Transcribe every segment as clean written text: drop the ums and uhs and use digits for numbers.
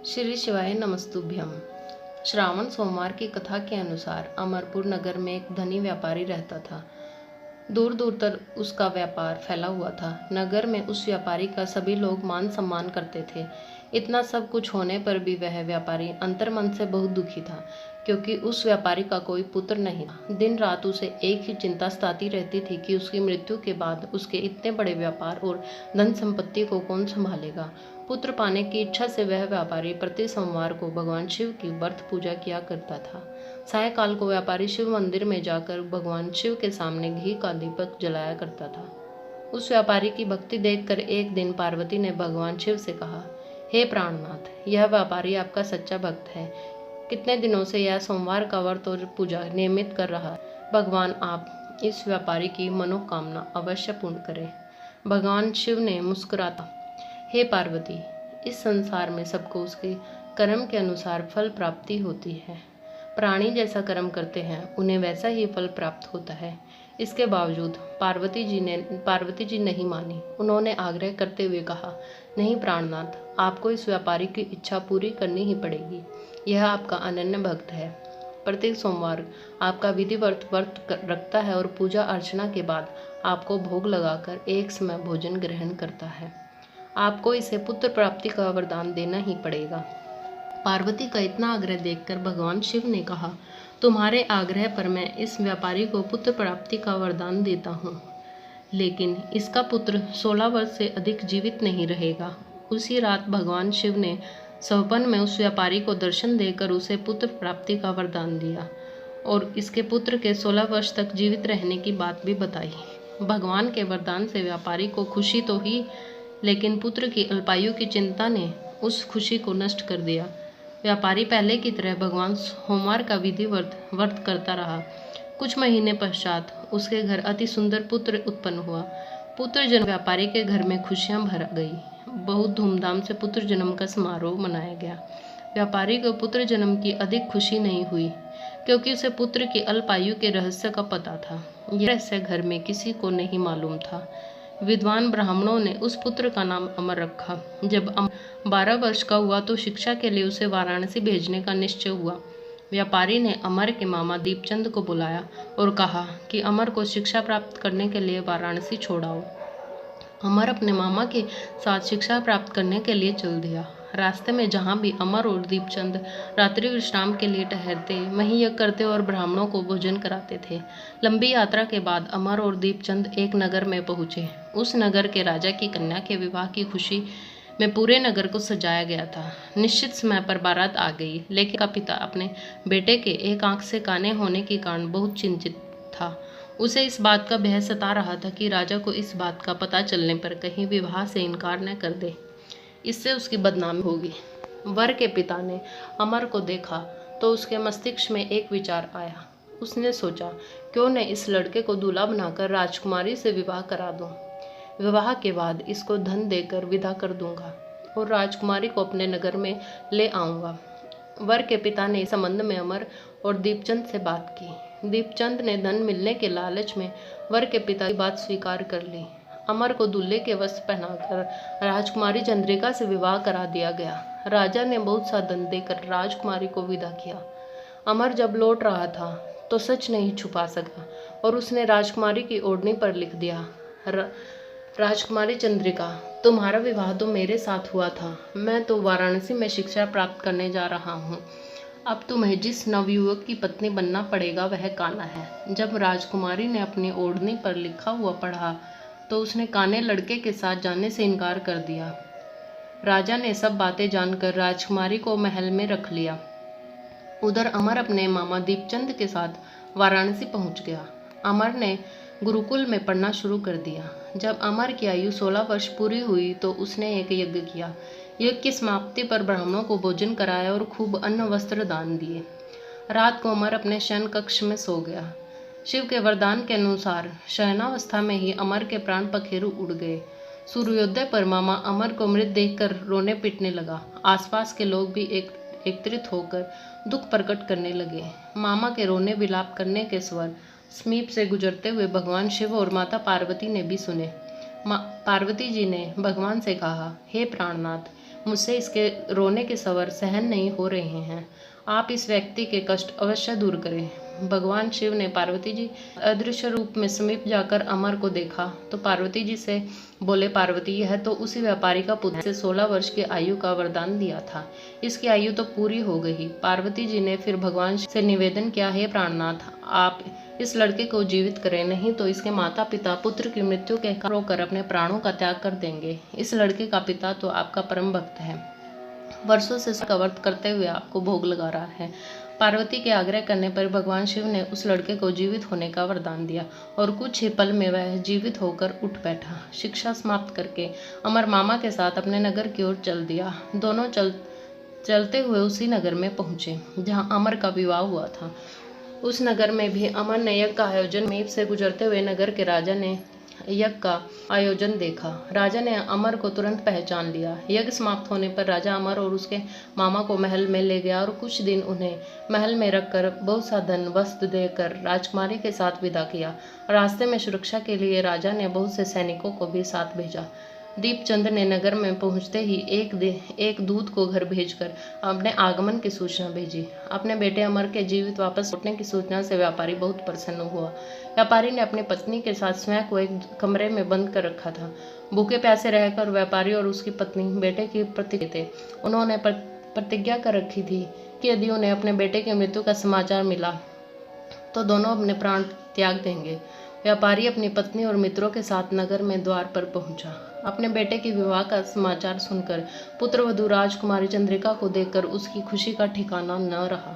श्री शिवाय नमस्तुभ्यम। श्रावण सोमवार की कथा के अनुसार अमरपुर नगर में एक धनी व्यापारी रहता था। दूर दूर तक उसका व्यापार फैला हुआ था। नगर में उस व्यापारी का सभी लोग मान सम्मान करते थे। इतना सब कुछ होने पर भी वह व्यापारी अंतर्मन से बहुत दुखी था, क्योंकि उस व्यापारी का कोई पुत्र नहीं था। दिन रात उसे एक ही चिंता सताती रहती थी कि उसकी मृत्यु के बाद उसके इतने बड़े व्यापार और धन संपत्ति को कौन संभालेगा। पुत्र पाने की इच्छा से वह व्यापारी प्रति सोमवार को भगवान शिव की व्रत पूजा किया करता था। सायकाल को व्यापारी शिव मंदिर में जाकर भगवान शिव के सामने घी का दीपक जलाया करता था। उस व्यापारी की भक्ति देखकर एक दिन पार्वती ने भगवान शिव से कहा, हे प्राणनाथ, यह व्यापारी आपका सच्चा भक्त है। कितने दिनों से यह सोमवार का व्रत और पूजा नियमित कर रहा है। भगवान आप इस व्यापारी की मनोकामना अवश्य पूर्ण करें। भगवान शिव ने मुस्कुराता, हे पार्वती, इस संसार में सबको उसके कर्म के अनुसार फल प्राप्ति होती है। प्राणी जैसा कर्म करते हैं उन्हें वैसा ही फल प्राप्त होता है। इसके बावजूद पार्वती जी नहीं मानी। उन्होंने आग्रह करते हुए कहा, नहीं प्राणनाथ, आपको इस व्यापारी की इच्छा पूरी करनी ही पड़ेगी। यह आपका अनन्य भक्त है। प्रत्येक सोमवार आपका विधिवत व्रत रखता है और पूजा अर्चना के बाद आपको भोग लगाकर एक समय भोजन ग्रहण करता है। आपको इसे पुत्र प्राप्ति का वरदान देना ही पड़ेगा। पार्वती का इतना आग्रह देखकर भगवान शिव ने कहा, तुम्हारे आग्रह पर मैं इस व्यापारी को पुत्र प्राप्ति का वरदान देता हूँ, लेकिन इसका पुत्र 16 वर्ष से अधिक जीवित नहीं रहेगा। उसी रात भगवान शिव ने स्वप्न में उस व्यापारी को दर्शन देकर उसे पुत्र प्राप्ति का वरदान दिया और इसके पुत्र के 16 वर्ष तक जीवित रहने की बात भी बताई। भगवान के वरदान से व्यापारी को खुशी तो ही, लेकिन पुत्र की अल्पायु की चिंता ने उस खुशी को नष्ट कर दिया। व्यापारी पहले की तरह भगवान सोमवार का विधिवत व्रत करता रहा। कुछ महीने पश्चात उसके घर अति सुंदर पुत्र उत्पन्न हुआ। पुत्र जन्म व्यापारी के घर में खुशियां भर गई। बहुत धूमधाम से पुत्र जन्म का समारोह मनाया गया। व्यापारी को पुत्र जन्म की अधिक खुशी नहीं हुई, क्योंकि उसे पुत्र की अल्पायु के रहस्य का पता था। यह रहस्य घर में किसी को नहीं मालूम था। विद्वान ब्राह्मणों ने उस पुत्र का नाम अमर रखा। जब अमर 12 वर्ष का हुआ तो शिक्षा के लिए उसे वाराणसी भेजने का निश्चय हुआ। व्यापारी ने अमर के मामा दीपचंद को बुलाया और कहा कि अमर को शिक्षा प्राप्त करने के लिए वाराणसी छोड़ाओ। अमर अपने मामा के साथ शिक्षा प्राप्त करने के लिए चल दिया। रास्ते में जहाँ भी अमर और दीपचंद रात्रि विश्राम के लिए ठहरते, वहीं यज्ञ करते और ब्राह्मणों को भोजन कराते थे। लंबी यात्रा के बाद अमर और दीपचंद एक नगर में पहुँचे। उस नगर के राजा की कन्या के विवाह की खुशी में पूरे नगर को सजाया गया था। निश्चित समय पर बारात आ गई, लेकिन का पिता अपने बेटे के एक आंख से काने होने के कारण बहुत चिंतित था। उसे इस बात का भय सता रहा था कि राजा को इस बात का पता चलने पर कहीं विवाह से इनकार न कर दे, इससे उसकी बदनामी होगी। वर के पिता ने अमर को देखा तो उसके मस्तिष्क में एक विचार आया। उसने सोचा, क्यों न इस लड़के को दूल्हा बनाकर राजकुमारी से विवाह करा दूं। विवाह के बाद इसको धन देकर विदा कर दूंगा और राजकुमारी को अपने नगर में ले आऊंगा। वर के पिता ने इस संबंध में अमर और दीपचंद से बात की। दीपचंद ने धन मिलने के लालच में वर के पिता की बात स्वीकार कर ली। अमर को दूल्हे के वस्त्र पहनाकर राजकुमारी चंद्रिका से विवाह करा दिया गया। राजा ने बहुत सा धन देकर राजकुमारी को विदा किया। अमर जब लौट रहा था तो सच नहीं छुपा सका और उसने राजकुमारी की ओढ़नी पर लिख दिया, राजकुमारी चंद्रिका, तुम्हारा विवाह तो मेरे साथ हुआ था। मैं तो वाराणसी में शिक्षा प्राप्त करने जा रहा हूँ। अब तुम्हें जिस नवयुवक की पत्नी बनना पड़ेगा वह कान्हा है। जब राजकुमारी ने अपनी ओढ़नी पर लिखा हुआ पढ़ा तो उसने कान्हे लड़के के साथ जाने से इनकार कर दिया। राजा ने सब बातें जानकर राजकुमारी को महल में रख लिया। उधर अमर अपने मामा दीपचंद के साथ वाराणसी पहुंच गया। अमर ने गुरुकुल में पढ़ना शुरू कर दिया। जब अमर की आयु 16 वर्ष पूरी हुई तो उसने एक यज्ञ किया। यज्ञ की समाप्ति पर ब्राह्मणों को भोजन कराया और खूब अन्न वस्त्र दान दिए। रात को अमर अपने शयन कक्ष में सो गया। शिव के वरदान के अनुसार शयनावस्था में ही अमर के प्राण पखेरु उड़ गए। सूर्योदय पर मामा अमर को मृत देखकर रोने पीटने लगा। आसपास के लोग भी एकत्रित होकर दुख प्रकट करने लगे। मामा के रोने विलाप करने के स्वर समीप से गुजरते हुए भगवान शिव और माता पार्वती ने भी सुने। पार्वती जी ने भगवान से कहा, हे प्राणनाथ, मुझसे इसके रोने के स्वर सहन नहीं हो रहे हैं। आप इस व्यक्ति के कष्ट अवश्य दूर करें। भगवान शिव ने पार्वती जी अदृश्य रूप में समीप जाकर अमर को देखा तो पार्वती जी से बोले, पार्वती, यह तो उसी व्यापारी का पुत्र से 16 वर्ष की आयु का वरदान दिया था। इसकी आयु तो पूरी हो गई। पार्वती जी ने फिर भगवान से निवेदन किया, हे प्राणनाथ, आप इस लड़के को जीवित करें, नहीं तो इसके माता पिता पुत्र की मृत्यु के कारण रोकर अपने प्राणों का त्याग कर देंगे। इस लड़के का पिता तो आपका परम भक्त है, वर्षों से इसका व्रत करते हुए आपको भोग लगा रहा है। पार्वती के आग्रह करने पर भगवान शिव ने उस लड़के को जीवित होने का वरदान दिया और कुछ ही पल में वह जीवित होकर उठ बैठा। शिक्षा समाप्त करके अमर मामा के साथ अपने नगर की ओर चल दिया। दोनों चलते हुए उसी नगर में पहुंचे जहां अमर का विवाह हुआ था। उस नगर में भी अमर ने यज्ञ का आयोजन समीप से गुजरते हुए नगर के राजा ने यज्ञ का आयोजन देखा। राजा ने अमर को तुरंत पहचान लिया। यज्ञ समाप्त होने पर राजा अमर और उसके मामा को महल में ले गया और कुछ दिन उन्हें महल में रखकर बहुत सा धन वस्त्र देकर राजकुमारी के साथ विदा किया। रास्ते में सुरक्षा के लिए राजा ने बहुत से सैनिकों को भी साथ भेजा। दीपचंद ने नगर में पहुंचते ही एक दूत को घर भेजकर अपने आगमन की सूचना भेजी। अपने बेटे अमर के जीवित वापस लौटने की सूचना से व्यापारी बहुत प्रसन्न हुआ। व्यापारी ने अपनी पत्नी के साथ स्वयं को एक कमरे में बंद कर रखा था। भूखे प्यासे रहकर व्यापारी और उसकी पत्नी बेटे की प्रतिज्ञा थे। उन्होंने प्रतिज्ञा कर रखी थी कि यदि उन्हें अपने बेटे की मृत्यु का समाचार मिला तो दोनों अपने प्राण त्याग देंगे। व्यापारी अपनी पत्नी और मित्रों के साथ नगर में द्वार पर पहुंचा। अपने बेटे के विवाह का समाचार सुनकर पुत्रवधू राजकुमारी चंद्रिका को देखकर उसकी खुशी का ठिकाना न रहा।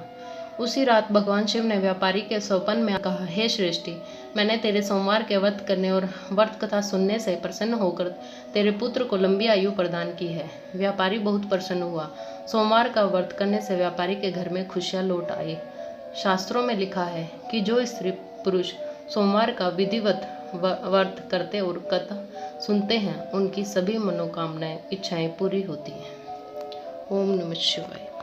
उसी रात भगवान शिव ने व्यापारी के स्वप्न में कहा, हे श्रेष्ठी, मैंने तेरे सोमवार के व्रत करने और व्रत कथा सुनने से प्रसन्न होकर तेरे पुत्र को लंबी आयु प्रदान की है। व्यापारी बहुत प्रसन्न हुआ। सोमवार का व्रत करने से व्यापारी के घर में खुशियां लौट आई। शास्त्रों में लिखा है कि जो स्त्री पुरुष सोमवार का विधिवत व्रत करते और कथा सुनते हैं उनकी सभी मनोकामनाएं इच्छाएं पूरी होती हैं। ओम नमः शिवाय।